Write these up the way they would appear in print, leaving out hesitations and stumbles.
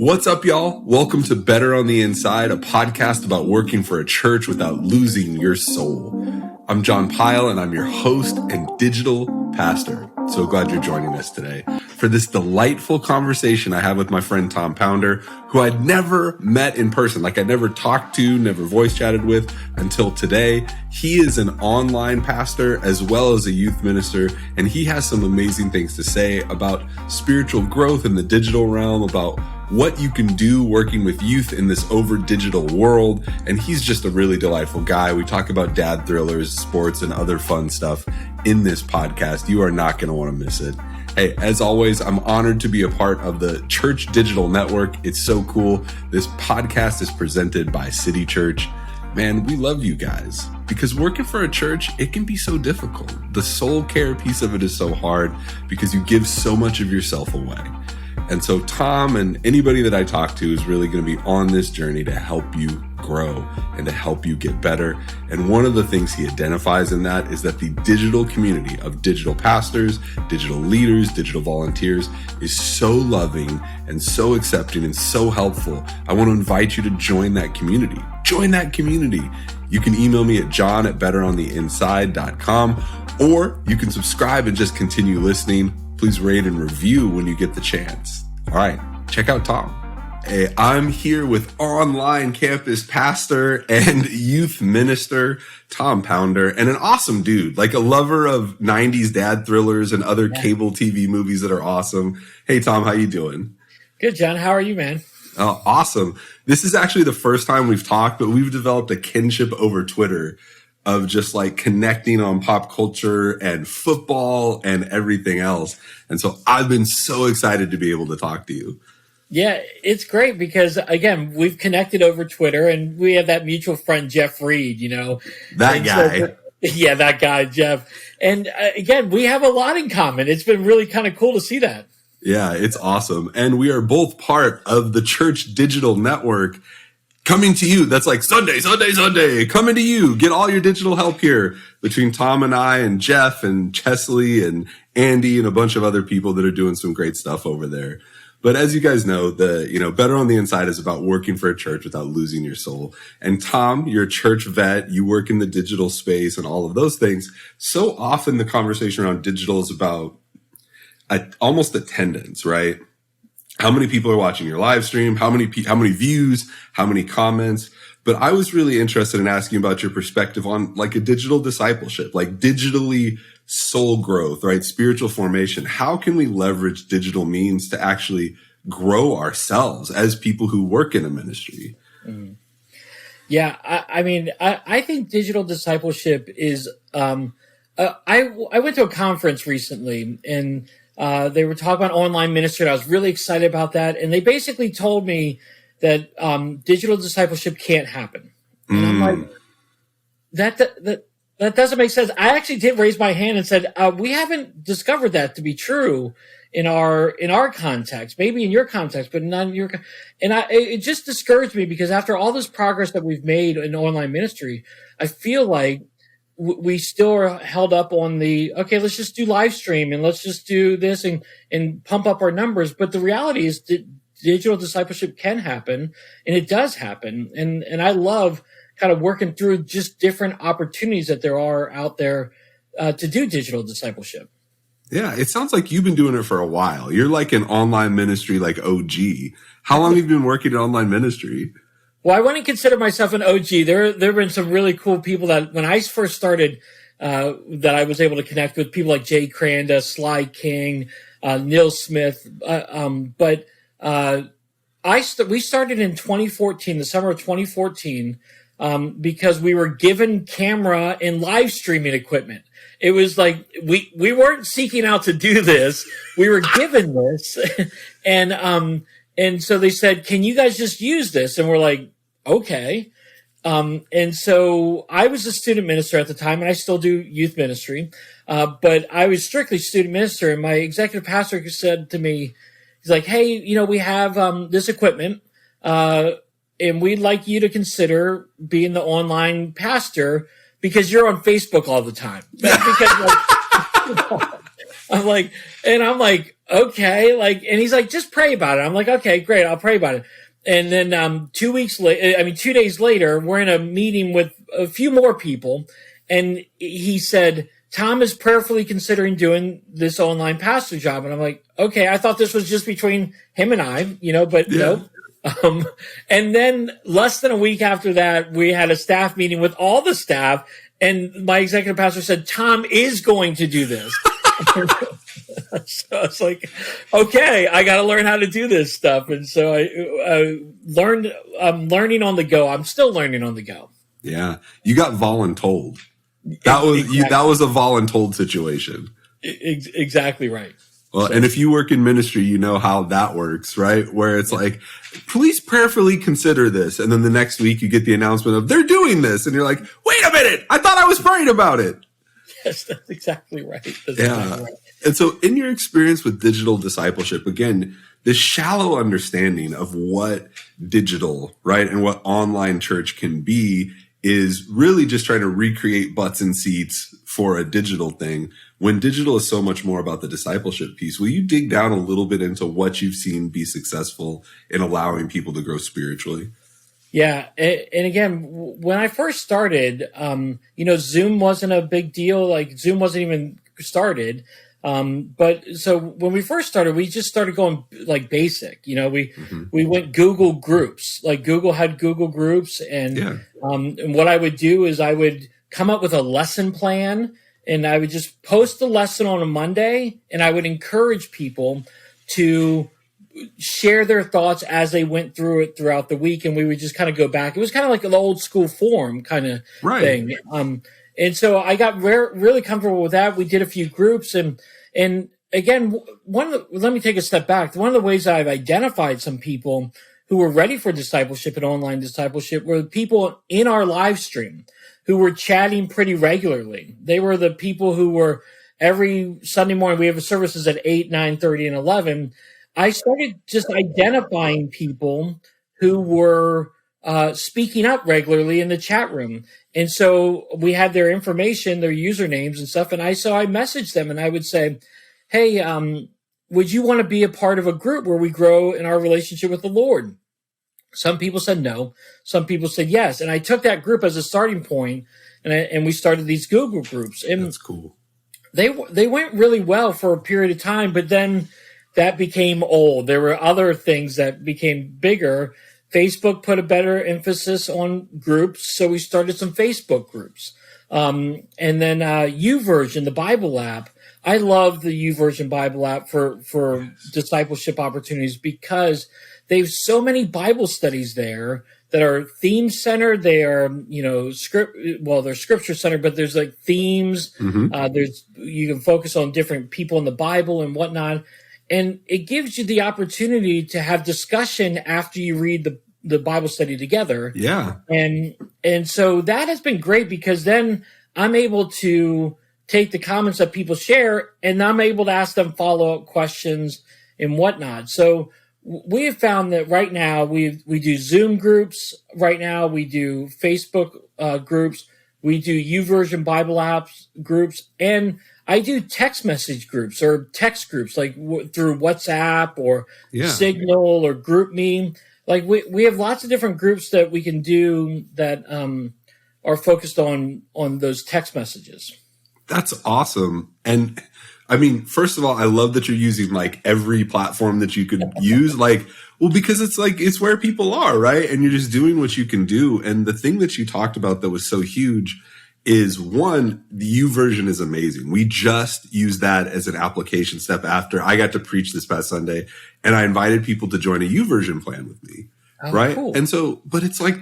What's up, y'all? Welcome to Better on the Inside, a podcast about working for a church without losing your soul. I'm John Pyle, and I'm your host and digital pastor. So glad you're joining us today for this delightful conversation I have with my friend Tom Pounder, who I'd never met in person. Like I'd never talked to, never voice chatted with until today. He is an online pastor as well as a youth minister, and he has some amazing things to say about spiritual growth in the digital realm, about what you can do working with youth in this over digital world. And he's just a really delightful guy. We talk about dad thrillers, sports, and other fun stuff in this podcast. You are not going to want to miss it. Hey, as always, I'm honored to be a part of the Church Digital Network. It's so cool. This podcast is presented by City Church. Man, we love you guys because working for a church, it can be so difficult. The soul care piece of it is so hard because you give so much of yourself away. And so Tom and anybody that I talk to is really going to be on this journey to help you grow and to help you get better. And one of the things he identifies in that is that the digital community of digital pastors, digital leaders, digital volunteers is so loving and so accepting and so helpful. I want to invite you to join that community. Join that community. You can email me at john@betterontheinside.com, or you can subscribe and just continue listening. Please rate and review when you get the chance. All right, check out Tom. Hey, I'm here with online campus pastor and youth minister, Tom Pounder, and an awesome dude, like a lover of 90's dad thrillers and other cable TV movies that are awesome. Hey, Tom, how you doing? Good, John. How are you, man? Oh, awesome. This is actually the first time we've talked, but we've developed a kinship over Twitter of just like connecting on pop culture and football and everything else. And so I've been so excited to be able to talk to you. Yeah, it's great because, again, we've connected over Twitter and we have that mutual friend, Jeff Reed, you know. That guy. Yeah, that guy, Jeff. And again, we have a lot in common. It's been really kind of cool to see that. Yeah, it's awesome. And we are both part of the Church Digital Network. Coming to you. That's like Sunday, coming to you. Get all your digital help here between Tom and I and Jeff and Chesley and Andy and a bunch of other people that are doing some great stuff over there. But as you guys know, Better on the Inside is about working for a church without losing your soul. And Tom, you're a church vet. You work in the digital space and all of those things. So often the conversation around digital is about almost attendance, right? How many people are watching your live stream? How many views? How many comments? But I was really interested in asking about your perspective on like a digital discipleship, like digitally soul growth, right? Spiritual formation. How can we leverage digital means to actually grow ourselves as people who work in a ministry? Mm-hmm. Yeah, I think digital discipleship is. I went to a conference recently and. They were talking about online ministry. I was really excited about that. And they basically told me that digital discipleship can't happen. And I'm like, that doesn't make sense. I actually did raise my hand and said, we haven't discovered that to be true in our context, maybe in your context, but not in your. And it just discouraged me because after all this progress that we've made in online ministry, I feel like we still are held up on okay, let's just do live stream and let's just do this and pump up our numbers. But the reality is that digital discipleship can happen and it does happen. And I love kind of working through just different opportunities that there are out there to do digital discipleship. Yeah, it sounds like you've been doing it for a while. You're like an online ministry, like OG. How long have you been working in online ministry? Well, I wouldn't consider myself an OG. There have been some really cool people that when I first started, that I was able to connect with, people like Jay Cranda, Sly King, Neil Smith. But we started in 2014, the summer of 2014, because we were given camera and live streaming equipment. It was like we weren't seeking out to do this. We were given this, and so they said, "Can you guys just use this?" And we're like, "Okay." And so I was a student minister at the time, and I still do youth ministry. But I was strictly student minister, and my executive pastor said to me, he's like, "Hey, we have this equipment, and we'd like you to consider being the online pastor because you're on Facebook all the time." Because I'm like, okay, like, and he's like, just pray about it. I'm like, okay, great, I'll pray about it. And then 2 days later, we're in a meeting with a few more people, and he said, Tom is prayerfully considering doing this online pastor job. And I'm like, okay, I thought this was just between him and I, but nope. And then less than a week after that, we had a staff meeting with all the staff, and my executive pastor said, Tom is going to do this. So I was like, okay, I got to learn how to do this stuff. And so I learned, I'm learning on the go. I'm still learning on the go. Yeah. You got voluntold. That was a voluntold situation. Exactly right. Well, and if you work in ministry, you know how that works, right? Where it's like, please prayerfully consider this. And then the next week you get the announcement of they're doing this. And you're like, wait a minute, I thought I was praying about it. Yes, that's exactly right. Right. And so in your experience with digital discipleship, again, this shallow understanding of what digital, right, and what online church can be is really just trying to recreate butts and seats for a digital thing, when digital is so much more about the discipleship piece. Will you dig down a little bit into what you've seen be successful in allowing people to grow spiritually? Yeah. And again, when I first started, Zoom wasn't a big deal. Like Zoom wasn't even started. But so when we first started, we just started going like basic, we went Google Groups, like Google had Google Groups. And what I would do is I would come up with a lesson plan, and I would just post the lesson on a Monday, and I would encourage people to share their thoughts as they went through it throughout the week. And we would just kind of go back. It was kind of like an old school forum kind of thing. And so I got really comfortable with that. We did a few groups, and again, let me take a step back. One of the ways I've identified some people who were ready for discipleship and online discipleship were the people in our live stream who were chatting pretty regularly. They were the people who were every Sunday morning. We have services at 8, 9:30, and 11. I started just identifying people who were speaking up regularly in the chat room. And so we had their information, their usernames and stuff. And I messaged them, and I would say, hey, would you want to be a part of a group where we grow in our relationship with the Lord? Some people said no. Some people said yes. And I took that group as a starting point, and we started these Google groups. And that's cool. They went really well for a period of time, but then that became old. There were other things that became bigger. Facebook put a better emphasis on groups, so we started some Facebook groups. And then YouVersion, the Bible app. I love the YouVersion Bible app for discipleship opportunities because they have so many Bible studies there that are theme centered. They are, they're scripture centered, but there's like themes. You can focus on different people in the Bible and whatnot. And it gives you the opportunity to have discussion after you read the Bible study together. Yeah. And so that has been great because then I'm able to take the comments that people share and I'm able to ask them follow-up questions and whatnot. So we have found that right now we do Zoom groups. Right now we do Facebook groups. We do YouVersion Bible apps groups, and I do text message groups or text groups like through WhatsApp or Signal or GroupMe. Like we have lots of different groups that we can do that are focused on those text messages. That's awesome. And I mean, first of all, I love that you're using like every platform that you could use. Because it's where people are, right? And you're just doing what you can do. And the thing that you talked about that was so huge is, one, the YouVersion is amazing. We just used that as an application step after I got to preach this past Sunday, and I invited people to join a YouVersion plan with me. Right. Cool. And so, but it's like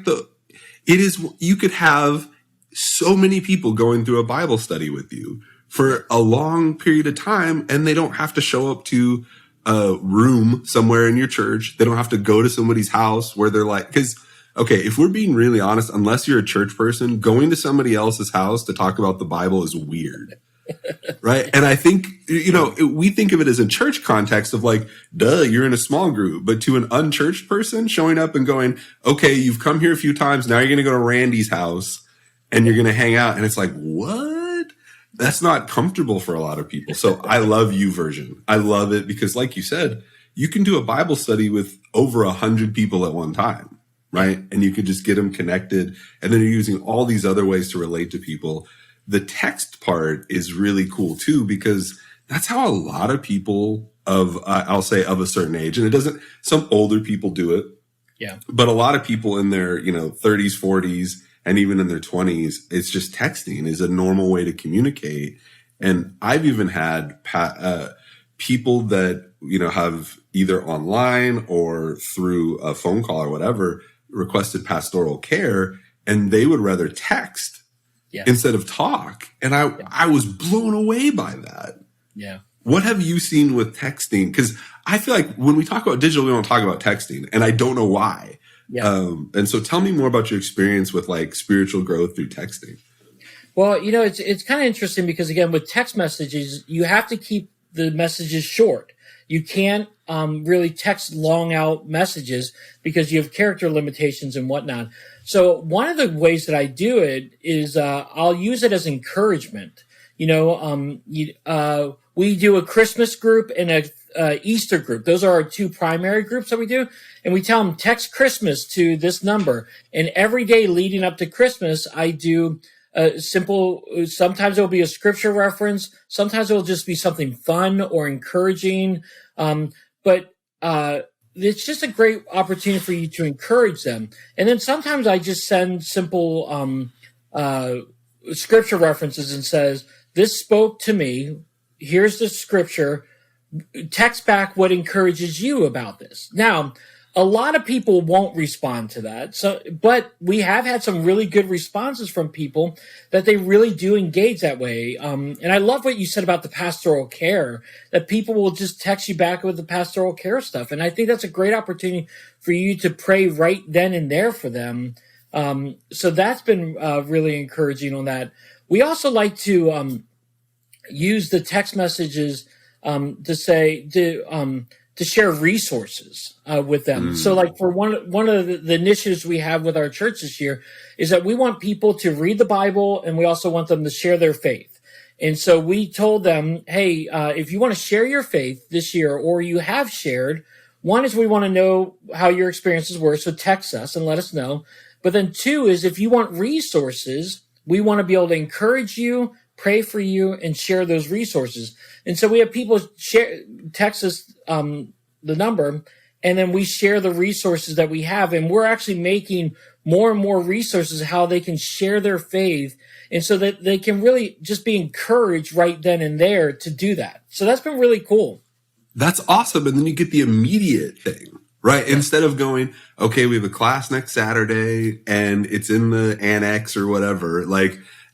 you could have so many people going through a Bible study with you for a long period of time, and they don't have to show up to a room somewhere in your church. They don't have to go to somebody's house where they're like, because, okay, if we're being really honest, unless you're a church person, going to somebody else's house to talk about the Bible is weird. Right. And I think, we think of it as a church context of like, duh, you're in a small group. But to an unchurched person showing up and going, okay, you've come here a few times. Now you're going to go to Randy's house and you're going to hang out. And it's like, what? that's not comfortable for a lot of people. So I love YouVersion. I love it because, like you said, you can do a Bible study with over 100 people at one time, right? And you can just get them connected. And then you're using all these other ways to relate to people. The text part is really cool too, because that's how a lot of people I'll say of a certain age, and it doesn't, some older people do it. Yeah. But a lot of people in their, 30s, 40s, and even in their 20s, it's just texting is a normal way to communicate. And I've even had people that, have either online or through a phone call or whatever requested pastoral care, and they would rather text instead of talk. And I was blown away by that. Yeah. What have you seen with texting? Because I feel like when we talk about digital, we don't talk about texting, and I don't know why. Yeah. And so tell me more about your experience with like spiritual growth through texting. Well, it's kind of interesting because, again, with text messages, you have to keep the messages short. You can't really text long out messages because you have character limitations and whatnot. So one of the ways that I do it is I'll use it as encouragement. We do a Christmas group and a Easter group. Those are our two primary groups that we do. And we tell them, text Christmas to this number. And every day leading up to Christmas, I do simple, sometimes it'll be a scripture reference. Sometimes it'll just be something fun or encouraging. But it's just a great opportunity for you to encourage them. And then sometimes I just send simple scripture references and says, this spoke to me. Here's the scripture. Text back what encourages you about this. Now, a lot of people won't respond to that. But we have had some really good responses from people that they really do engage that way. And I love what you said about the pastoral care, that people will just text you back with the pastoral care stuff. And I think that's a great opportunity for you to pray right then and there for them. So that's been really encouraging on that. We also like to use the text messages to share resources with them. So like for one of the initiatives we have with our church this year is that we want people to read the Bible, and we also want them to share their faith. And so we told them, hey, if you want to share your faith this year, or you have shared, one is we want to know how your experiences were, so text us and let us know. But then two is if you want resources, we want to be able to encourage you, pray for you, and share those resources. And so we have people text us the number, and then we share the resources that we have. And we're actually making more and more resources how they can share their faith, and so that they can really just be encouraged right then and there to do that. So that's been really cool. That's awesome. And then you get the immediate thing, right? Yeah. Instead of going, okay, we have a class next Saturday and it's in the annex or whatever,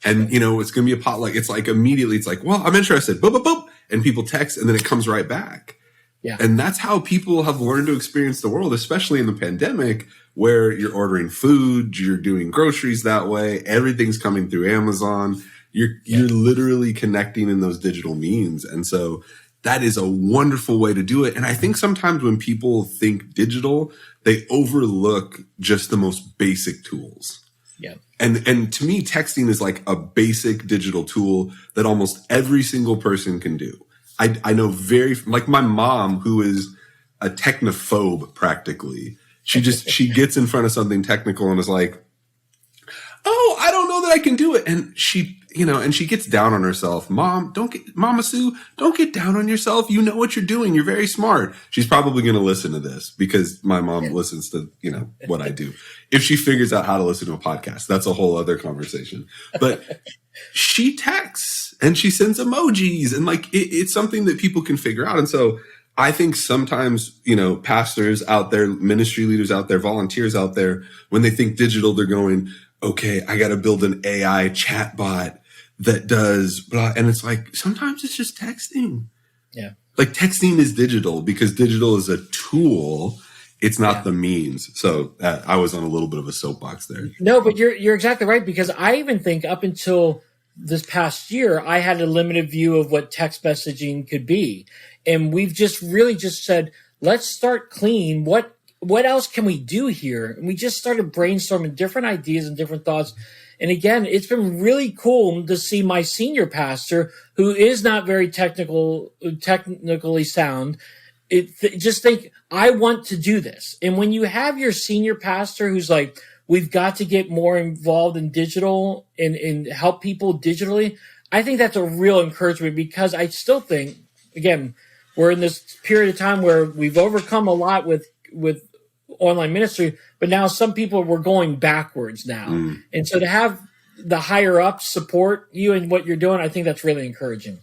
and it's going to be a potluck. It's like immediately, it's like, well, I'm interested. Boop, boop, boop. And people text, and then it comes right back. Yeah. And that's how people have learned to experience the world, especially in the pandemic, where you're ordering food, you're doing groceries that way. Everything's coming through Amazon. You're literally connecting in those digital means. And so that is a wonderful way to do it. And I think sometimes when people think digital, they overlook just the most basic tools. Yeah. And to me, texting is like a basic digital tool that almost every single person can do. I know like my mom, who is a technophobe practically. She gets in front of something technical and is like, oh, I don't know that I can do it. And she gets down on herself. Mama Sue, don't get down on yourself. You know what you're doing. You're very smart. She's probably going to listen to this because my mom listens to, what I do. If she figures out how to listen to a podcast, that's a whole other conversation. But she texts and she sends emojis, and it's something that people can figure out. And so I think sometimes, pastors out there, ministry leaders out there, volunteers out there, when they think digital, they're going, okay, I got to build an AI chatbot that does blah. And it's like, sometimes it's just texting. Yeah. Like texting is digital because digital is a tool. It's not the means. So I was on a little bit of a soapbox there. No, but you're exactly right, because I even think up until this past year, I had a limited view of what text messaging could be. And we've just really said, let's start clean. What else can we do here? And we just started brainstorming different ideas and different thoughts. And again, it's been really cool to see my senior pastor, who is not very technically sound, just think, I want to do this. And when you have your senior pastor who's like, we've got to get more involved in digital and help people digitally, I think that's a real encouragement, because I still think, again, we're in this period of time where we've overcome a lot with online ministry, but now some people were going backwards now. And so to have the higher ups support you in what you're doing, I think that's really encouraging.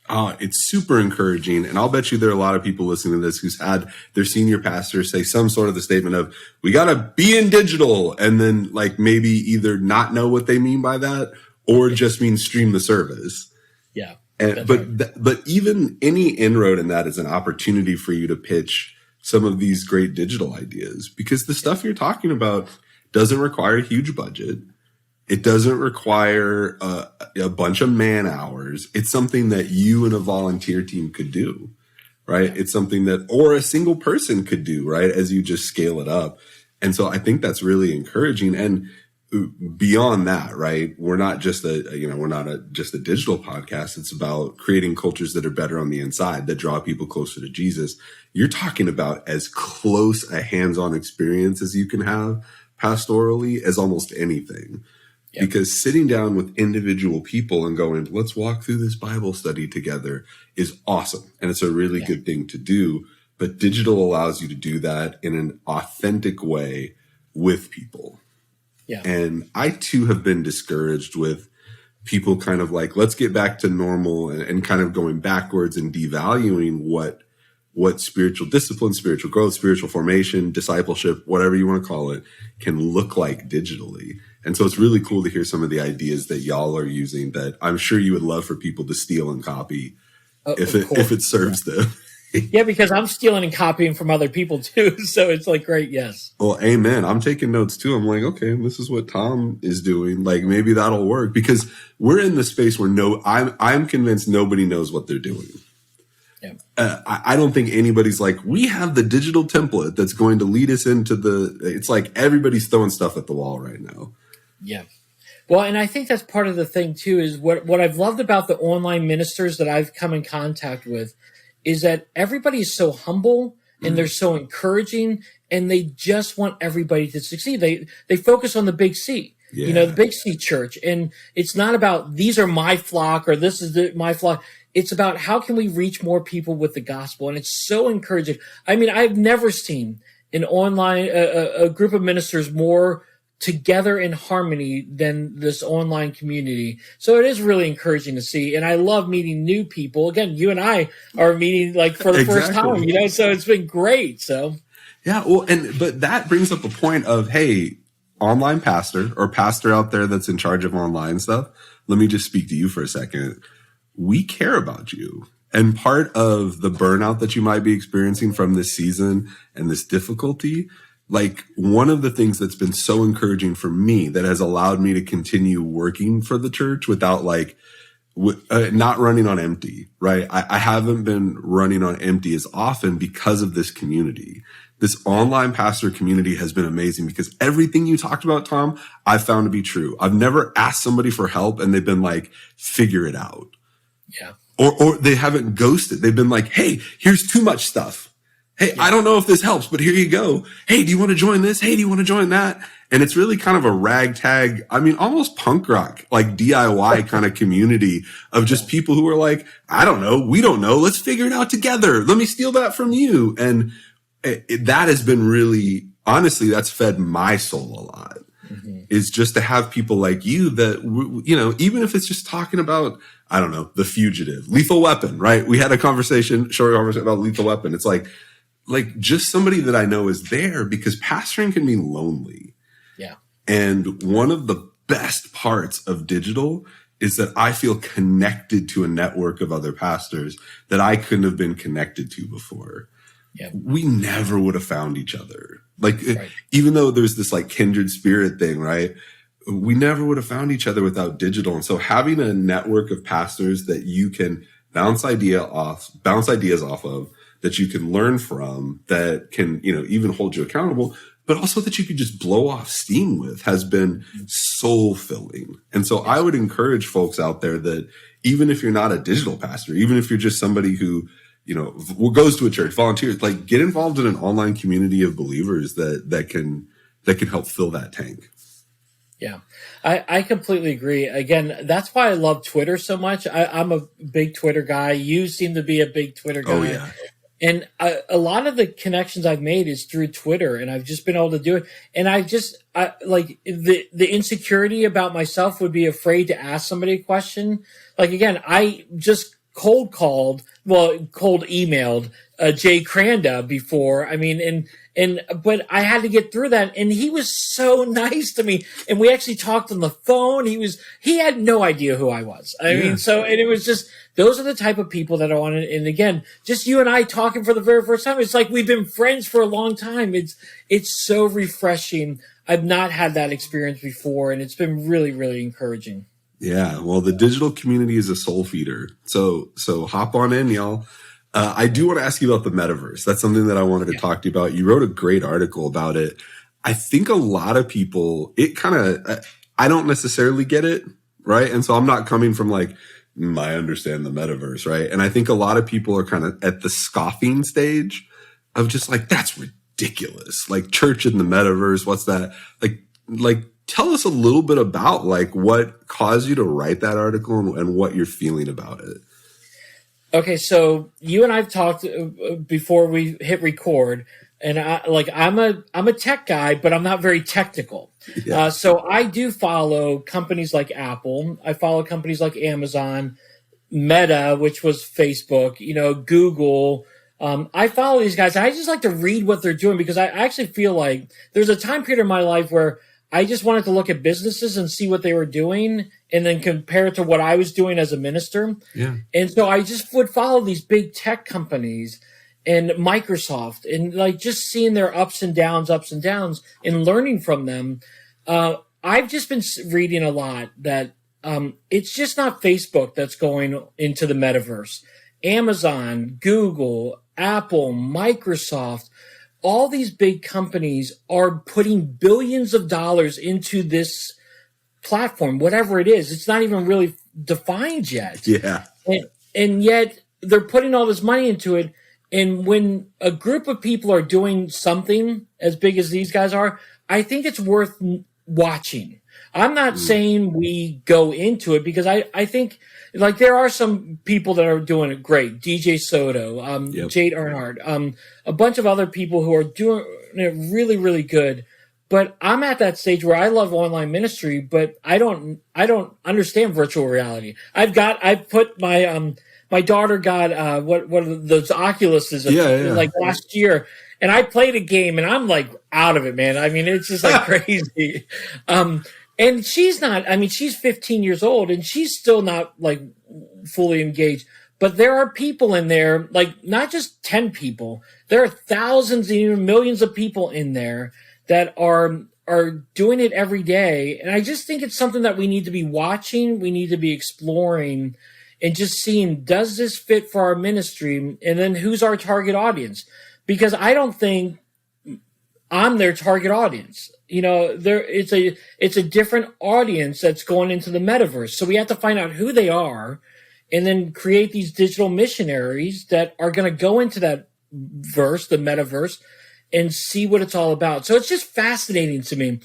It's super encouraging. And I'll bet you there are a lot of people listening to this who's had their senior pastor say some sort of the statement of, we got to be in digital. And then like maybe either not know what they mean by that or just mean stream the service. Yeah. But even any inroad in that is an opportunity for you to pitch some of these great digital ideas, because the stuff you're talking about doesn't require a huge budget. It doesn't require a bunch of man hours. It's something that you and a volunteer team could do, right? It's something that, or a single person could do, right? As you just scale it up. And so I think that's really encouraging. And beyond that, right? We're not just just a digital podcast. It's about creating cultures that are better on the inside, that draw people closer to Jesus. You're talking about as close a hands-on experience as you can have pastorally as almost anything. Yep. Because sitting down with individual people and going, let's walk through this Bible study together is awesome. And it's a really good thing to do. But digital allows you to do that in an authentic way with people. Yeah. And I too have been discouraged with people kind of like, let's get back to normal, and kind of going backwards and devaluing what spiritual discipline, spiritual growth, spiritual formation, discipleship, whatever you want to call it, can look like digitally. And so it's really cool to hear some of the ideas that y'all are using that I'm sure you would love for people to steal and copy if it serves them. Yeah, because I'm stealing and copying from other people too. So it's like, great. Yes. Well, amen. I'm taking notes too. I'm like, okay, this is what Tom is doing. Like maybe that'll work, because we're in the space where I'm convinced nobody knows what they're doing. Yeah. I don't think anybody's like, we have the digital template that's going to lead us into it's like everybody's throwing stuff at the wall right now. Yeah. Well, and I think that's part of the thing too, is what I've loved about the online ministers that I've come in contact with is that everybody is so humble and they're so encouraging, and they just want everybody to succeed. They focus on the big C, the big C church. And it's not about, these are my flock or this is my flock. It's about how can we reach more people with the gospel. And it's so encouraging. I mean, I've never seen an online, a group of ministers more together in harmony than this online community. So it is really encouraging to see. And I love meeting new people. Again, you and I are meeting like for the first time, so it's been great. So yeah. Well, but that brings up a point of, hey, online pastor or pastor out there that's in charge of online stuff. Let me just speak to you for a second. We care about you. And part of the burnout that you might be experiencing from this season and this difficulty, like one of the things that's been so encouraging for me that has allowed me to continue working for the church without not running on empty, right? I haven't been running on empty as often because of this community. This online pastor community has been amazing because everything you talked about, Tom, I've found to be true. I've never asked somebody for help and they've been like, figure it out. Yeah. Or they haven't ghosted. They've been like, hey, here's too much stuff. Hey, I don't know if this helps, but here you go. Hey, do you want to join this? Hey, do you want to join that? And it's really kind of a ragtag, almost punk rock, like DIY kind of community of just people who are like, I don't know. We don't know. Let's figure it out together. Let me steal that from you. And that has been really, honestly, that's fed my soul a lot. Is just to have people like you that, even if it's just talking about, I don't know, The Fugitive, Lethal Weapon, right? We had a short conversation about Lethal Weapon. It's like just somebody that I know is there, because pastoring can be lonely. Yeah. And one of the best parts of digital is that I feel connected to a network of other pastors that I couldn't have been connected to before. Yeah. We never would have found each other. Right. Even though there's this like kindred spirit thing, right? We never would have found each other without digital. And so having a network of pastors that you can bounce ideas off of, that you can learn from, that can, even hold you accountable. but also that you could just blow off steam with has been soul filling. And so I would encourage folks out there that even if you're not a digital pastor, even if you're just somebody who, goes to a church, volunteers, like get involved in an online community of believers that can help fill that tank. Yeah, I completely agree. Again, that's why I love Twitter so much. I'm a big Twitter guy. You seem to be a big Twitter guy. Oh, yeah. And a lot of the connections I've made is through Twitter, and I've just been able to do it. And like the insecurity about myself would be afraid to ask somebody a question. Like, again, I just cold emailed Jay Cranda before. I mean, but I had to get through that, and he was so nice to me. And we actually talked on the phone. He had no idea who I was. I mean, and it was just, those are the type of people that I wanted. And again, just you and I talking for the very first time. It's like we've been friends for a long time. It's so refreshing. I've not had that experience before, and it's been really, really encouraging. Yeah, well, the digital community is a soul feeder. So hop on in, y'all. I do want to ask you about the metaverse. That's something that I wanted to talk to you about. You wrote a great article about it. I think a lot of people, I don't necessarily get it, right? And so I'm not coming from like, I understand the metaverse, right? And I think a lot of people are kind of at the scoffing stage of just like, that's ridiculous. Like church in the metaverse, what's that? Like, tell us a little bit about like what caused you to write that article and what you're feeling about it. Okay, so you and I've talked before we hit record, and I'm a tech guy, but I'm not very technical. Yeah. So I do follow companies like Apple. I follow companies like Amazon, Meta, which was Facebook, Google. I follow these guys. I just like to read what they're doing because I actually feel like there's a time period in my life where I just wanted to look at businesses and see what they were doing and then compare it to what I was doing as a minister. Yeah. And so I just would follow these big tech companies and Microsoft and like just seeing their ups and downs and learning from them. I've just been reading a lot that it's just not Facebook that's going into the metaverse. Amazon, Google, Apple, Microsoft, all these big companies are putting billions of dollars into this platform, whatever it is. It's not even really defined yet. Yeah. And yet they're putting all this money into it. And when a group of people are doing something as big as these guys are, I think it's worth watching. I'm not saying we go into it because I think like there are some people that are doing it great. DJ Soto, Jade Earnhardt, a bunch of other people who are doing it really, really good. But I'm at that stage where I love online ministry, but I don't understand virtual reality. I've put my daughter got what are those Oculuses like last year, and I played a game and I'm like out of it, man. I mean, it's just like crazy. And she's not, I mean, she's 15 years old and she's still not like fully engaged, but there are people in there, like not just 10 people, there are thousands and even millions of people in there that are doing it every day. And I just think it's something that we need to be watching. We need to be exploring and just seeing, does this fit for our ministry? And then who's our target audience? Because I don't think I'm their target audience. It's a different audience that's going into the metaverse. So we have to find out who they are and then create these digital missionaries that are going to go into that verse, the metaverse, and see what it's all about. So it's just fascinating to me.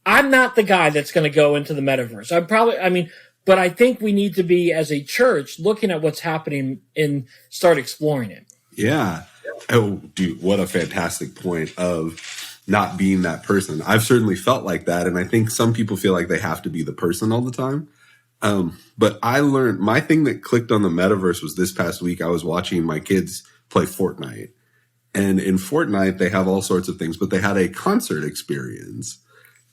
I'm not the guy that's going to go into the metaverse. But I think we need to be, as a church, looking at what's happening and start exploring it. Yeah. Oh, dude, what a fantastic point of not being that person. I've certainly felt like that. And I think some people feel like they have to be the person all the time. But I learned, my thing that clicked on the metaverse was this past week. I was watching my kids play Fortnite. And in Fortnite, they have all sorts of things, but they had a concert experience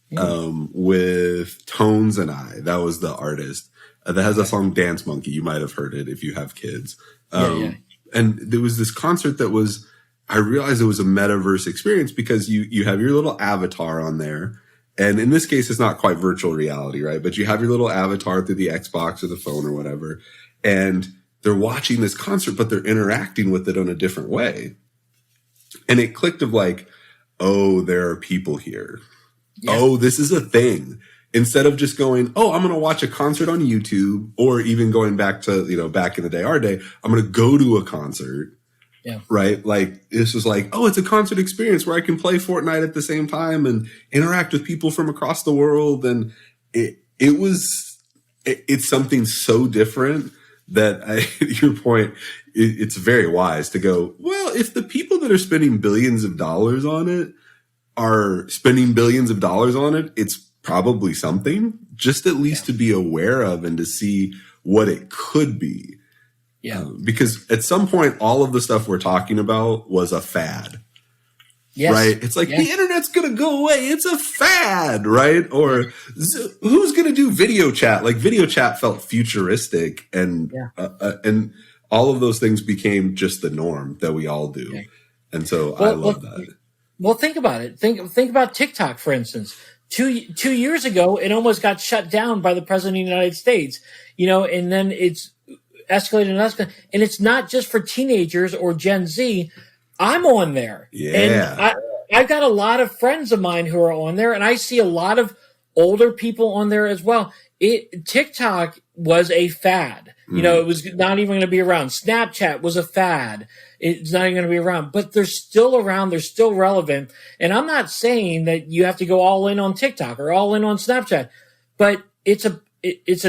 with Tones and I. That was the artist. That has a song Dance Monkey. You might have heard it if you have kids. And there was this concert that was, I realized it was a metaverse experience because you have your little avatar on there. And in this case, it's not quite virtual reality, right? But you have your little avatar through the Xbox or the phone or whatever. And they're watching this concert, but they're interacting with it in a different way. And it clicked of like, oh, there are people here. Yeah. Oh, this is a thing. Instead of just going, oh, I'm going to watch a concert on YouTube, or even going back to, back in the day, our day, I'm going to go to a concert. Yeah. Right. Like this was like, oh, it's a concert experience where I can play Fortnite at the same time and interact with people from across the world. And it's something so different that your point, it's very wise to go, well, if the people that are spending billions of dollars on it are spending billions of dollars on it, it's probably something just at least to be aware of and to see what it could be. Yeah. Because at some point, all of the stuff we're talking about was a fad. Yes. Right? It's like the internet's going to go away. It's a fad, right? Or who's going to do video chat? Like video chat felt futuristic, and all of those things became just the norm that we all do. Yeah. And so I love that. Well, think about it. Think about TikTok, for instance. Two years ago, it almost got shut down by the president of the United States. And then it's escalated and escalated. And it's not just for teenagers or Gen Z. I'm on there. Yeah. And I've got a lot of friends of mine who are on there, and I see a lot of older people on there as well. TikTok was a fad. It was not even going to be around. Snapchat was a fad. It's not even going to be around, but they're still around. They're still relevant. And I'm not saying that you have to go all in on TikTok or all in on Snapchat, but it's a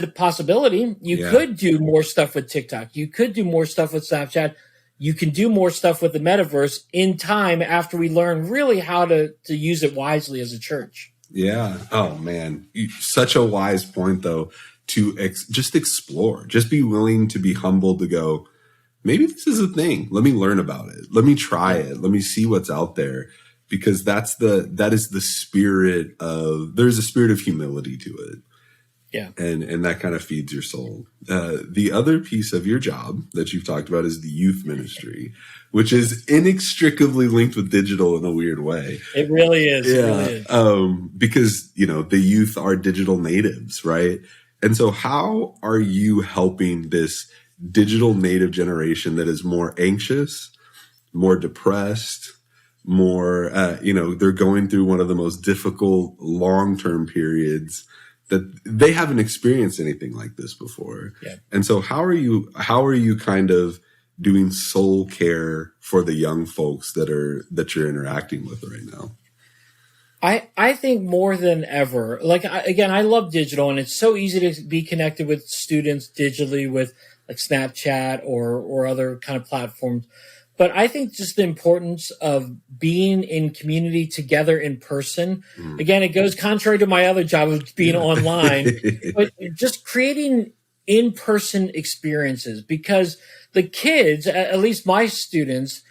possibility. You could do more stuff with TikTok. You could do more stuff with Snapchat. You can do more stuff with the metaverse in time after we learn really how to use it wisely as a church. Yeah. Oh, man. Such a wise point, though, to just explore. Just be willing to be humble to go, maybe this is a thing. Let me learn about it. Let me try it. Let me see what's out there. Because that is the spirit there's a spirit of humility to it. Yeah. And that kind of feeds your soul. The other piece of your job that you've talked about is the youth ministry, which is inextricably linked with digital in a weird way. It really is. Yeah. It really is. Because, the youth are digital natives, right? And so how are you helping this digital native generation that is more anxious, more depressed, more, they're going through one of the most difficult long-term periods that they haven't experienced anything like this before. Yeah. And so how are you kind of doing soul care for the young folks that you're interacting with right now? I think more than ever, I love digital, and it's so easy to be connected with students digitally with like Snapchat or other kind of platforms. But I think just the importance of being in community together in person. Again, it goes contrary to my other job of being online, but just creating in-person experiences, because the kids, at least my students,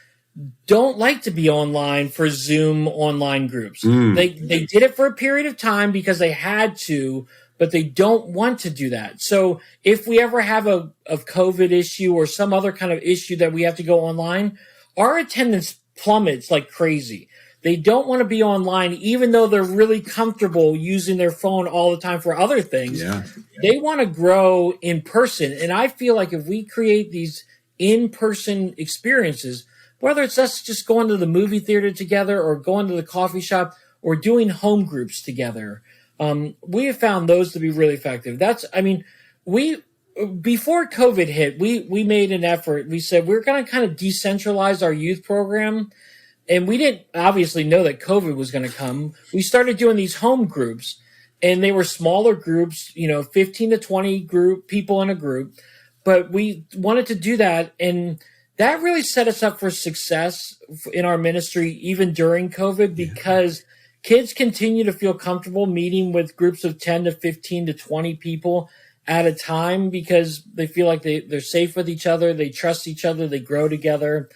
don't like to be online for Zoom online groups. They did it for a period of time because they had to, but they don't want to do that. So if we ever have a COVID issue or some other kind of issue that we have to go online, our attendance plummets like crazy. They don't want to be online, even though they're really comfortable using their phone all the time for other things. Yeah. They want to grow in person. And I feel like if we create these in-person experiences, whether it's us just going to the movie theater together or going to the coffee shop or doing home groups together, we have found those to be really effective. Before COVID hit, we made an effort. We said we're going to kind of decentralize our youth program. And we didn't obviously know that COVID was going to come. We started doing these home groups, and they were smaller groups, 15 to 20 people in a group. But we wanted to do that, and that really set us up for success in our ministry, even during COVID, because kids continue to feel comfortable meeting with groups of 10 to 15 to 20 people at a time, because they feel like they're safe with each other. They trust each other. They grow together.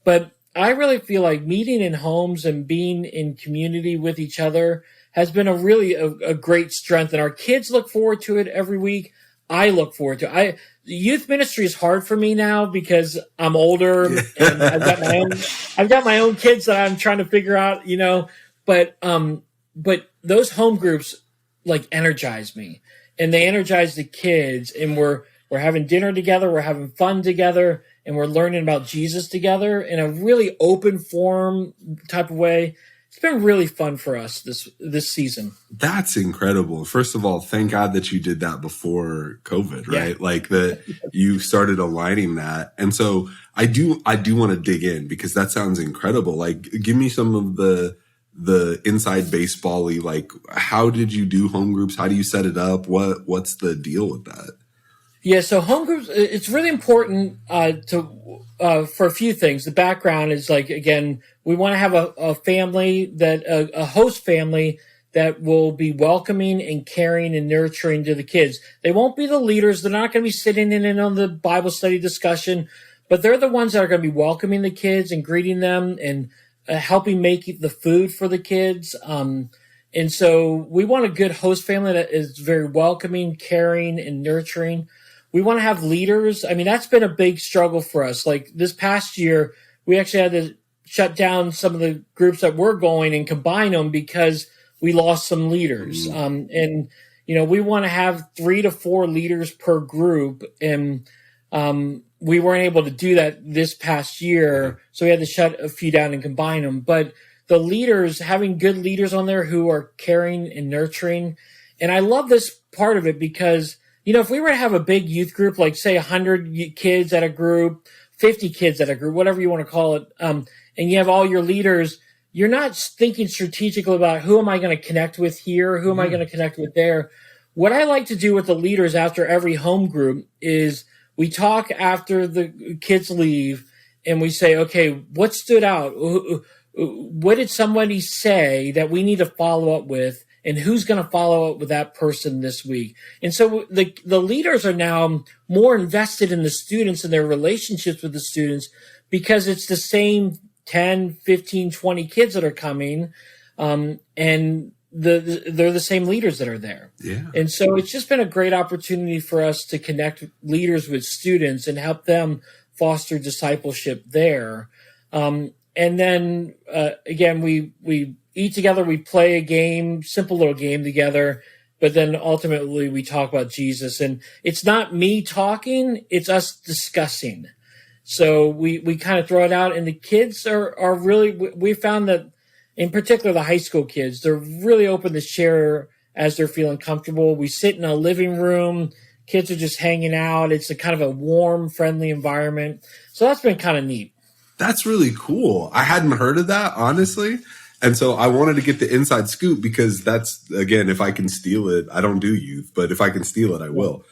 But I really feel like meeting in homes and being in community with each other has been a great strength. And our kids look forward to it every week. I look forward to it. Youth ministry is hard for me now because I'm older and I've got my own kids that I'm trying to figure out, but those home groups like energize me, and they energize the kids, and we're having dinner together. We're having fun together, and we're learning about Jesus together in a really open forum type of way. it's been really fun for us this season. That's incredible. First of all, thank God that you did that before COVID, right? Yeah. Like that you started aligning that. And so I do want to dig in because that sounds incredible. Like, give me some of the inside baseball-y, like, how did you do home groups? How do you set it up? What's the deal with that? Yeah, so home groups, it's really important for a few things. The background is like, again, we want to have a family a host family that will be welcoming and caring and nurturing to the kids. They won't be the leaders. They're not going to be sitting in on the Bible study discussion, but they're the ones that are going to be welcoming the kids and greeting them and helping make the food for the kids. And so we want a good host family that is very welcoming, caring, and nurturing. We want to have leaders. I mean, that's been a big struggle for us. Like this past year, we actually had to shut down some of the groups that were going and combine them because we lost some leaders. And, we want to have 3 to 4 leaders per group. And we weren't able to do that this past year. So we had to shut a few down and combine them. But the leaders, having good leaders on there who are caring and nurturing. And I love this part of it because if we were to have a big youth group, like say 100 kids at a group, 50 kids at a group, whatever you want to call it, and you have all your leaders, you're not thinking strategically about who am I going to connect with here? Who am I going to connect with there? What I like to do with the leaders after every home group is we talk after the kids leave and we say, okay, what stood out? What did somebody say that we need to follow up with? And who's going to follow up with that person this week? And so the leaders are now more invested in the students and their relationships with the students because it's the same 10, 15, 20 kids that are coming. And they're the same leaders that are there. Yeah. And so it's just been a great opportunity for us to connect leaders with students and help them foster discipleship there. And then, again, we eat together, we play a game, simple little game together, but then ultimately we talk about Jesus. And it's not me talking, it's us discussing. So we kind of throw it out, and the kids are really, we found that in particular the high school kids, they're really open to share as they're feeling comfortable. We sit in a living room, kids are just hanging out. It's a kind of a warm, friendly environment. So that's been kind of neat. That's really cool. I hadn't heard of that, honestly. And so I wanted to get the inside scoop because that's, again, if I can steal it, I don't do youth, but if I can steal it, I will.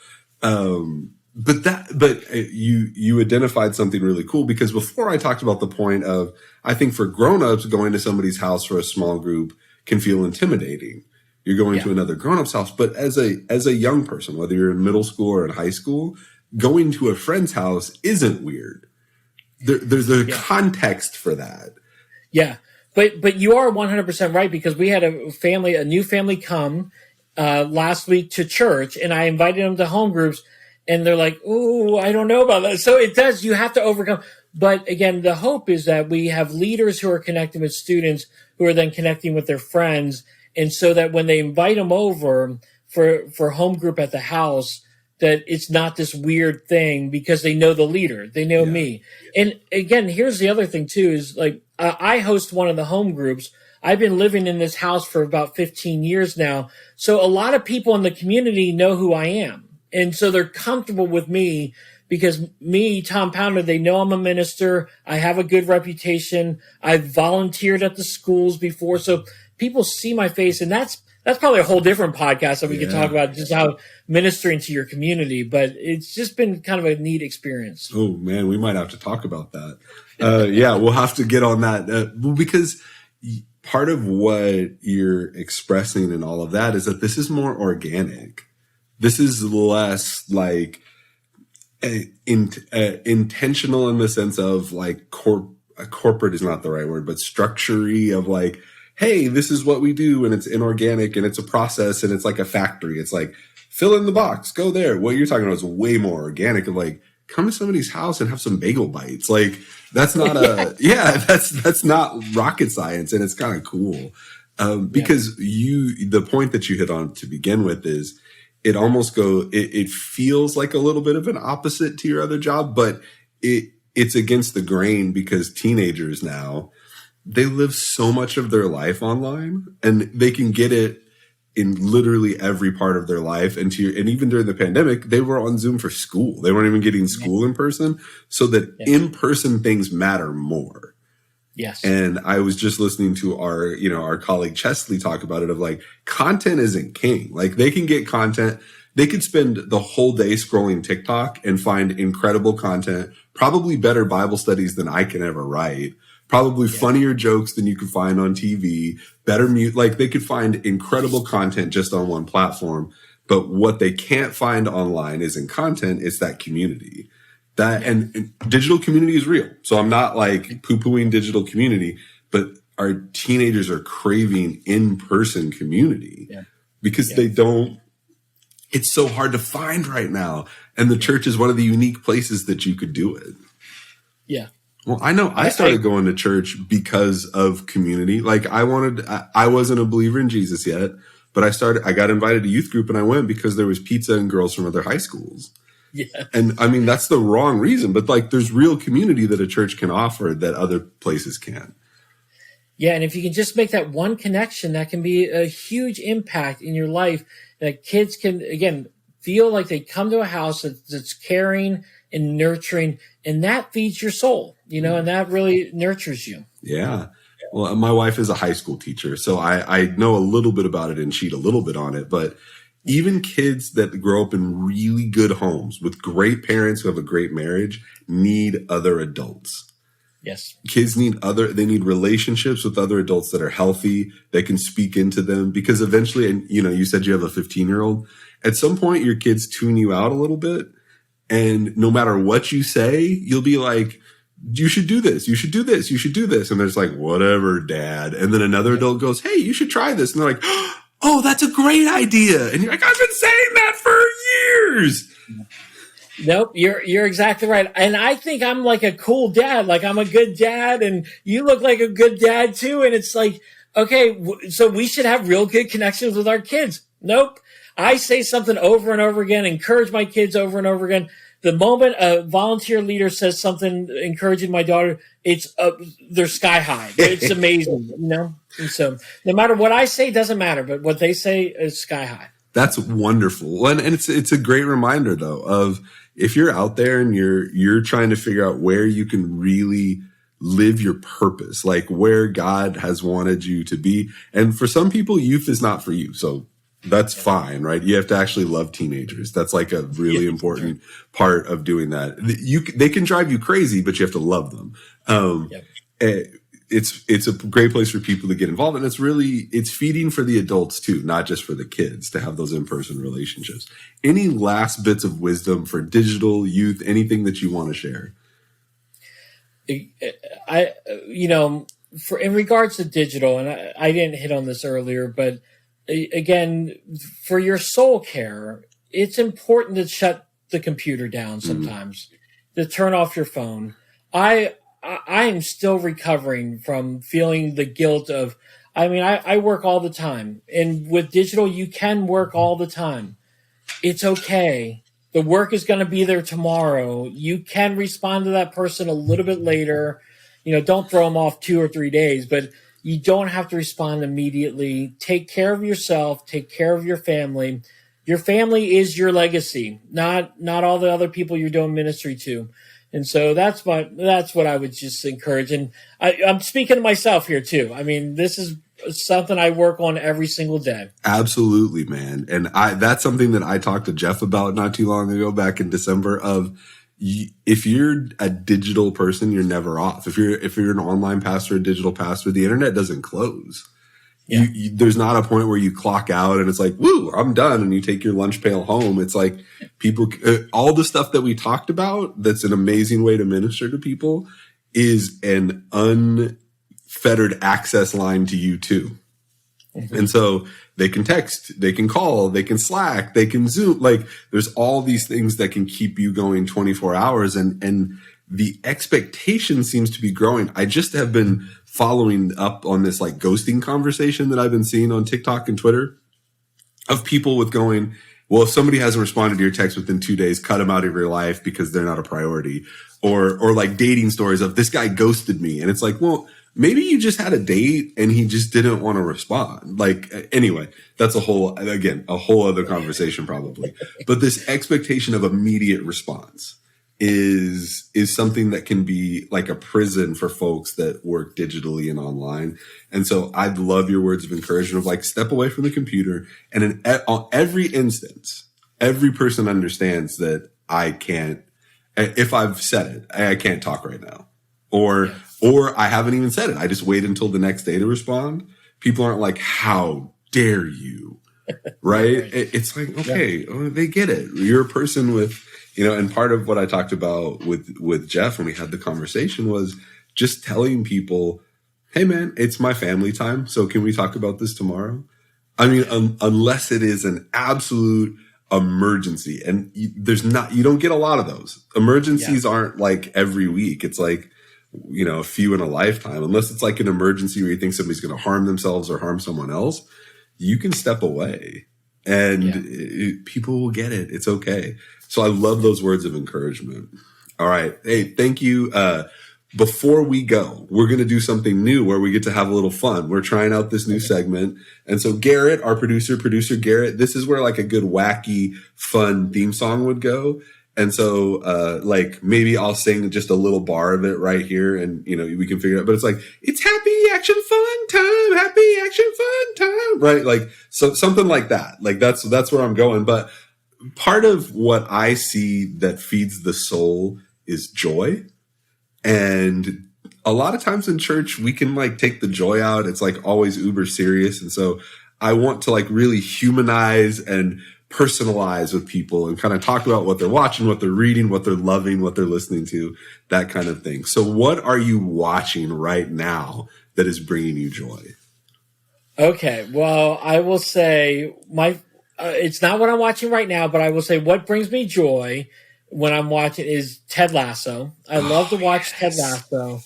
But you identified something really cool because before I talked about the point of, I think for grownups, going to somebody's house for a small group can feel intimidating. You're going to another grown-up's house, but as a young person, whether you're in middle school or in high school, going to a friend's house isn't weird. There's a context for that. Yeah. But you are 100% right because we had a new family come last week to church, and I invited them to home groups, and they're like, "Ooh, I don't know about that." So you have to overcome. But again, the hope is that we have leaders who are connecting with students who are then connecting with their friends, and so that when they invite them over for home group at the house, that it's not this weird thing because they know the leader, they know me. And again, here's the other thing too, is like, I host one of the home groups. I've been living in this house for about 15 years now. So a lot of people in the community know who I am. And so they're comfortable with me because me, Tom Pounder, they know I'm a minister. I have a good reputation. I've volunteered at the schools before. So people see my face, and that's probably a whole different podcast that we could talk about, just how ministering to your community. But it's just been kind of a neat experience. Oh, man, we might have to talk about that. We'll have to get on that. Because part of what you're expressing and all of that is that this is more organic. This is less like intentional in the sense of like corporate is not the right word, but structure-y of like, hey, this is what we do, and it's inorganic, and it's a process, and it's like a factory. It's like, fill in the box, go there. What you're talking about is way more organic of like, come to somebody's house and have some bagel bites. Like, that's not that's not rocket science, and it's kind of cool. Because the point that you hit on to begin with is, it feels like a little bit of an opposite to your other job, but it's against the grain because teenagers now, they live so much of their life online, and they can get it in literally every part of their life. And even during the pandemic, they were on Zoom for school. They weren't even getting school in person, so that in-person things matter more. Yes. And I was just listening to our colleague Chesley talk about it, of like, content isn't king. Like, they can get content. They could spend the whole day scrolling TikTok and find incredible content, probably better Bible studies than I can ever write, probably funnier jokes than you could find on TV, better like, they could find incredible content just on one platform. But what they can't find online isn't content. It's that community. And digital community is real. So I'm not like poo-pooing digital community, but our teenagers are craving in-person community because they don't, it's so hard to find right now. And the church is one of the unique places that you could do it. Yeah. Well, I know I started going to church because of community. Like, I wasn't a believer in Jesus yet, but I got invited to youth group, and I went because there was pizza and girls from other high schools. Yeah. And I mean, that's the wrong reason, but like, there's real community that a church can offer that other places can't. Yeah. And if you can just make that one connection, that can be a huge impact in your life, that kids can, again, feel like they come to a house that's caring and nurturing, and that feeds your soul, and that really nurtures you. Yeah. Well, my wife is a high school teacher, so I know a little bit about it and cheat a little bit on it, but even kids that grow up in really good homes with great parents who have a great marriage need other adults. Yes. Kids they need relationships with other adults that are healthy. They can speak into them, because eventually, and you said you have a 15-year-old, at some point your kids tune you out a little bit. And no matter what you say, you'll be like, you should do this. You should do this. You should do this. And they're just like, whatever, Dad. And then another adult goes, hey, you should try this. And they're like, oh, that's a great idea. And you're like, I've been saying that for years. Nope, you're exactly right. And I think I'm like a cool dad. Like, I'm a good dad, and you look like a good dad too. And it's like, okay, so we should have real good connections with our kids. Nope. I say something over and over again, encourage my kids over and over again. The moment a volunteer leader says something encouraging my daughter, they're sky high. It's amazing, And so no matter what I say, doesn't matter, but what they say is sky high. That's wonderful. And it's a great reminder, though, of if you're out there and you're trying to figure out where you can really live your purpose, like where God has wanted you to be. And for some people, youth is not for you. So that's fine, right? You have to actually love teenagers. That's like a really important part of doing that. They can drive you crazy, but you have to love them. It's a great place for people to get involved. And it's feeding for the adults too, not just for the kids, to have those in-person relationships. Any last bits of wisdom for digital youth, anything that you want to share? In regards to digital, and I didn't hit on this earlier, but again, for your soul care, it's important to shut the computer down sometimes, to turn off your phone. I am still recovering from feeling the guilt of, I work all the time, and with digital, you can work all the time. It's okay. The work is going to be there tomorrow. You can respond to that person a little bit later. Don't throw them off 2 or 3 days, but you don't have to respond immediately. Take care of yourself. Take care of your family. Your family is your legacy, not all the other people you're doing ministry to. And so that's what I would just encourage. And I'm speaking to myself here too. This is something I work on every single day. Absolutely, man. And that's something that I talked to Jeff about not too long ago, back in December, of if you're a digital person, you're never off. If you're an online pastor, a digital pastor, the internet doesn't close. Yeah. There's not a point where you clock out and it's like, woo, I'm done. And you take your lunch pail home. It's like people, all the stuff that we talked about, that's an amazing way to minister to people, is an unfettered access line to you too. Mm-hmm. And so they can text, they can call, they can Slack, they can Zoom. Like, there's all these things that can keep you going 24 hours. And the expectation seems to be growing. I just have been following up on this like ghosting conversation that I've been seeing on TikTok and Twitter, of people with going, well, if somebody hasn't responded to your text within 2 days, cut them out of your life because they're not a priority. Or like dating stories of, this guy ghosted me. And it's like, well, maybe you just had a date and he just didn't want to respond. Like, anyway, that's a whole other conversation probably. But this expectation of immediate response is something that can be like a prison for folks that work digitally and online. And so I'd love your words of encouragement of like, step away from the computer. And in every instance, every person understands that I can't, if I've said it, I can't talk right now. Or I haven't even said it. I just wait until the next day to respond. People aren't like, how dare you? Right? It's like, okay, they get it. You're a person with, and part of what I talked about with Jeff when we had the conversation was just telling people, hey man, it's my family time. So can we talk about this tomorrow? I mean, unless it is an absolute emergency, and you don't get a lot of those. Emergencies aren't like every week. It's like, a few in a lifetime, unless it's like an emergency where you think somebody's going to harm themselves or harm someone else, you can step away and people will get it. It's okay. So I love those words of encouragement. All right. Hey, thank you. Before we go, we're going to do something new where we get to have a little fun. We're trying out this new segment. And so Garrett, our producer Garrett, this is where like a good wacky, fun theme song would go. And so, like maybe I'll sing just a little bar of it right here and, we can figure it out, but it's like, it's happy action fun time, right? Like, so something like that. Like that's where I'm going. But part of what I see that feeds the soul is joy. And a lot of times in church, we can like take the joy out. It's like always uber serious. And so I want to like really humanize and personalize with people and kind of talk about what they're watching, what they're reading, what they're loving, what they're listening to, that kind of thing. So what are you watching right now that is bringing you joy? Okay. Well, I will say it's not what I'm watching right now, but I will say what brings me joy when I'm watching is Ted Lasso. I love to watch Ted Lasso.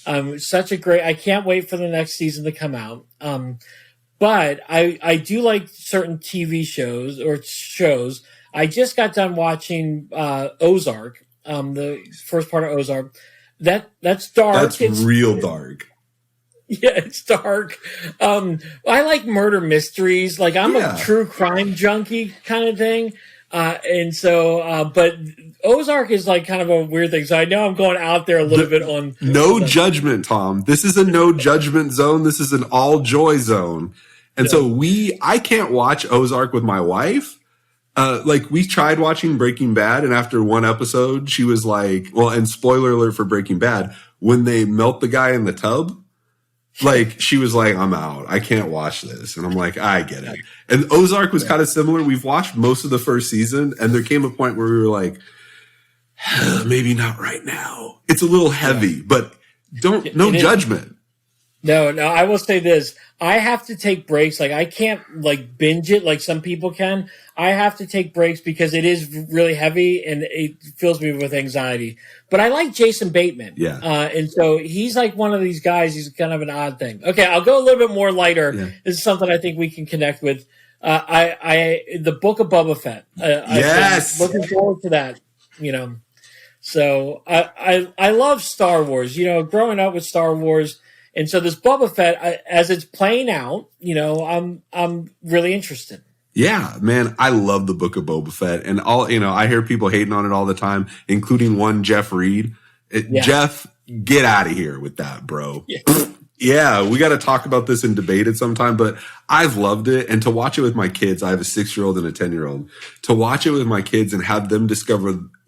I can't wait for the next season to come out. But I do like certain TV shows or shows. I just got done watching Ozark, the first part of Ozark. That's dark. It's real dark. Yeah, it's dark. I like murder mysteries. Like I'm a true crime junkie kind of thing. And so, but Ozark is like kind of a weird thing. So I know I'm going out there a little bit on no judgment, Tom. This is a no judgment zone. This is an all joy zone. And so I can't watch Ozark with my wife. Like we tried watching Breaking Bad, and after one episode, she was like, well, and spoiler alert for Breaking Bad, when they melt the guy in the tub, like she was like, I'm out. I can't watch this. And I'm like, I get it. And Ozark was kind of similar. We've watched most of the first season, and there came a point where we were like, maybe not right now. It's a little heavy, but no judgment. No, I will say this. I have to take breaks. Like I can't like binge it like some people can. I have to take breaks because it is really heavy and it fills me with anxiety. But I like Jason Bateman. Yeah. And so he's like one of these guys. He's kind of an odd thing. Okay. I'll go a little bit more lighter. Yeah. This is something I think we can connect with. The book of Boba Fett. Yes. Looking forward to that, So I love Star Wars, growing up with Star Wars. And so this Boba Fett, as it's playing out, I'm really interested. Yeah, man, I love the book of Boba Fett, and I hear people hating on it all the time, including one Jeff Reed. Jeff, get out of here with that, bro. Yeah, we got to talk about this and debate it sometime, but I've loved it. And to watch it with my kids, I have a 6-year-old and a 10-year-old, to watch it with my kids and have them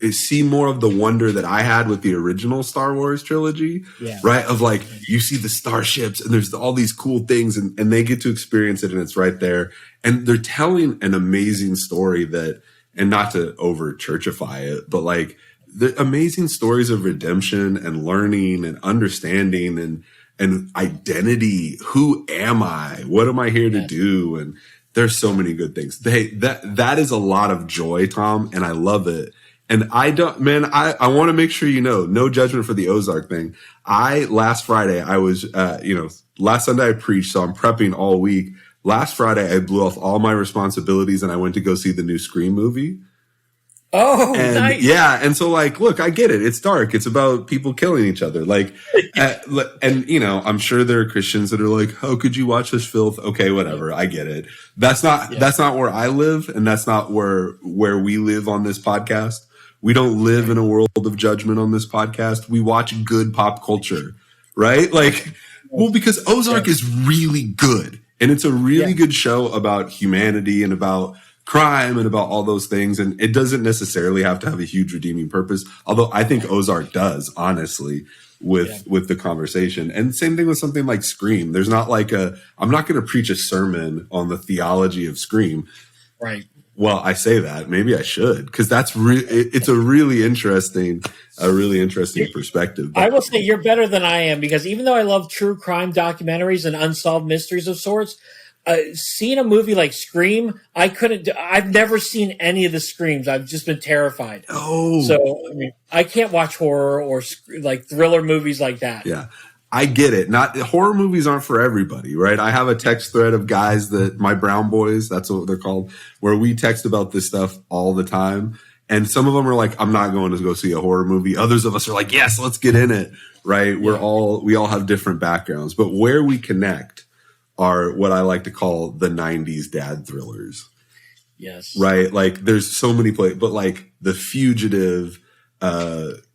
see more of the wonder that I had with the original Star Wars trilogy, right? Of like, you see the starships and there's all these cool things and they get to experience it and it's right there. And they're telling an amazing story and not to over churchify it, but like the amazing stories of redemption and learning and understanding and identity. Who am I? What am I here to do? And there's so many good things. That is a lot of joy, Tom, and I love it. And I want to make sure no judgment for the Ozark thing. Last Friday, I was, last Sunday I preached, so I'm prepping all week. Last Friday, I blew off all my responsibilities and I went to go see the new Scream movie. Oh, And nice. yeah, and so like, look, I get it. It's dark. It's about people killing each other. Like, and you know, I'm sure there are Christians that are like, "How could you watch this filth?" Okay, whatever. I get it. That's not where I live, and that's not where we live on this podcast. We don't live in a world of judgment on this podcast. We watch good pop culture, right? Like, well, because Ozark is really good, and it's a really good show about humanity and about crime and about all those things. And it doesn't necessarily have to have a huge redeeming purpose. Although I think Ozark does, honestly, with the conversation. And same thing with something like Scream. There's not like I'm not going to preach a sermon on the theology of Scream. Right. Well, I say that maybe I should, because that's it's a really interesting perspective. But I will say you're better than I am, because even though I love true crime documentaries and unsolved mysteries of sorts, seeing a movie like Scream, I've never seen any of the Screams. I've just been terrified. Oh, so I mean, I can't watch horror or like thriller movies like that. Yeah, I get it. Horror movies aren't for everybody, right? I have a text thread of guys my brown boys, that's what they're called, where we text about this stuff all the time. And some of them are like, I'm not going to go see a horror movie. Others of us are like, yes, let's get in it, right? We all have different backgrounds, but where we connect are what I like to call the 90s dad thrillers. Yes. Right? Like there's so many places, but like The Fugitive,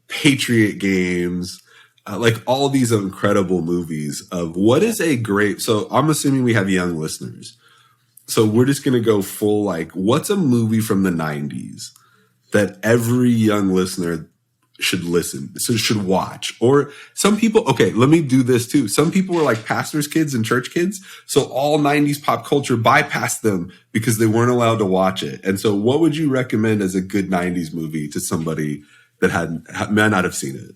Patriot Games, like all these incredible movies of what is a great, so I'm assuming we have young listeners. So we're just going to go full, like, what's a movie from the 90s that every young listener should watch? Or some people, okay, let me do this too. Some people were like pastors' kids and church kids. So all 90s pop culture bypassed them because they weren't allowed to watch it. And so what would you recommend as a good 90s movie to somebody that may not have seen it?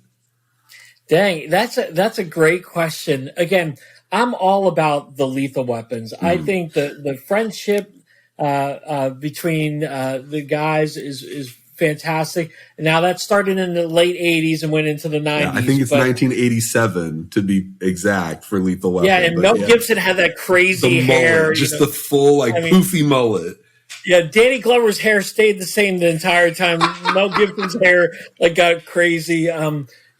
Dang, that's a great question. Again, I'm all about the lethal weapons. I think the friendship between the guys is fantastic. Now that started in the late 80s and went into the 90s. Yeah, I think it's 1987 to be exact for Lethal Weapon. Yeah, and Mel Gibson had that crazy hair. Just the full, poofy mullet. Yeah, Danny Glover's hair stayed the same the entire time. Mel Gibson's hair got crazy.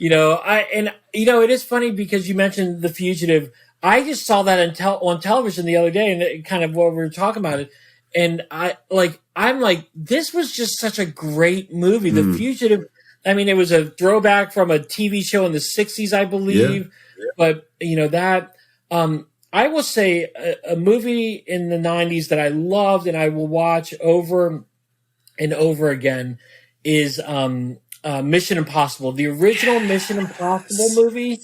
It is funny because you mentioned The Fugitive. I just saw that on television the other day, and it kind of what we were talking about it. And I'm like, this was just such a great movie. The Fugitive. I mean, it was a throwback from a TV show in the 60s, I believe. Yeah. But I will say a movie in the 90s that I loved and I will watch over and over again is Mission Impossible, the original Mission Impossible movie.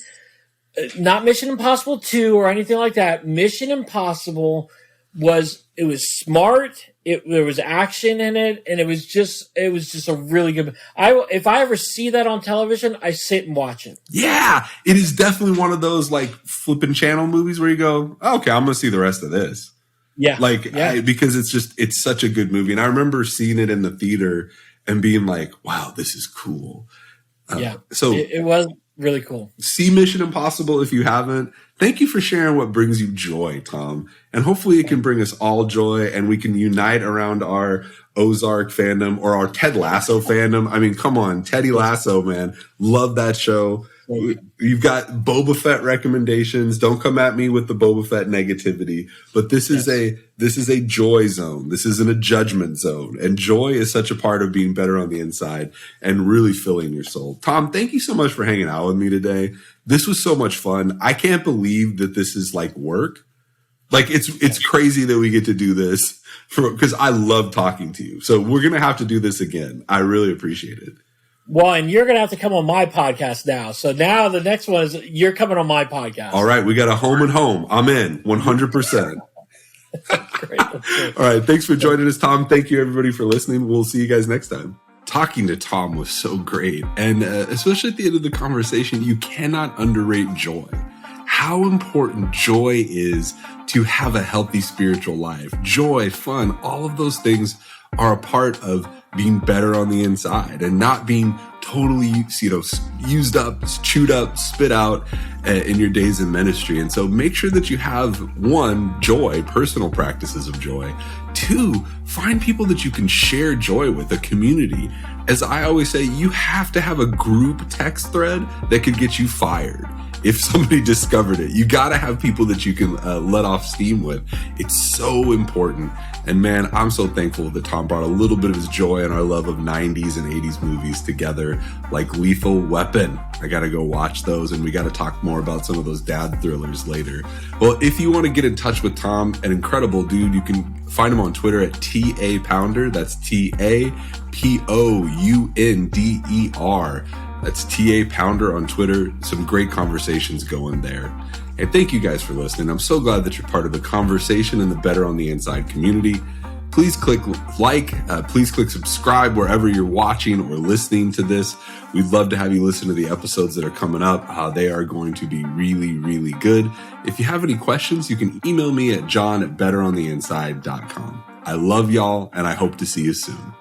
Not Mission Impossible 2 or anything like that. Mission Impossible was smart. There was action in it, and it was just a really good. If I ever see that on television, I sit and watch it. Yeah, it is definitely one of those like flipping channel movies where you go, oh, okay, I'm gonna see the rest of this. Yeah, because it's such a good movie, and I remember seeing it in the theater and being like, wow, this is cool. So it was really cool. See Mission Impossible if you haven't. Thank you for sharing what brings you joy, Tom. And hopefully it can bring us all joy and we can unite around our Ozark fandom or our Ted Lasso fandom. I mean, come on, Teddy Lasso, man. Love that show. You've got Boba Fett recommendations. Don't come at me with the Boba Fett negativity, but this is a joy zone. This isn't a judgment zone. And joy is such a part of being better on the inside and really filling your soul. Tom, thank you so much for hanging out with me today. This was so much fun. I can't believe that this is like work. Like it's crazy that we get to do this because I love talking to you. So we're going to have to do this again. I really appreciate it. Well, and you're going to have to come on my podcast now. So now the next one is you're coming on my podcast. All right. We got a home and home. I'm in 100%. Great. All right. Thanks for joining us, Tom. Thank you, everybody, for listening. We'll see you guys next time. Talking to Tom was so great. And especially at the end of the conversation, you cannot underrate joy. How important joy is to have a healthy spiritual life. Joy, fun, all of those things are a part of being better on the inside and not being totally, used up, chewed up, spit out in your days in ministry. And so make sure that you have, one, joy, personal practices of joy. Two, find people that you can share joy with, a community. As I always say, you have to have a group text thread that could get you fired. If somebody discovered it, you got to have people that you can let off steam with. It's so important. And man, I'm so thankful that Tom brought a little bit of his joy and our love of 90s and 80s movies together, like Lethal Weapon. I got to go watch those, and we got to talk more about some of those dad thrillers later. Well, if you want to get in touch with Tom, an incredible dude, you can find him on Twitter at TA Pounder. That's TAPOUNDER. That's TA Pounder on Twitter. Some great conversations going there. And thank you guys for listening. I'm so glad that you're part of the conversation in the Better on the Inside community. Please click like, please click subscribe wherever you're watching or listening to this. We'd love to have you listen to the episodes that are coming up. They are going to be really, really good. If you have any questions, you can email me at john@betterontheinside.com. I love y'all, and I hope to see you soon.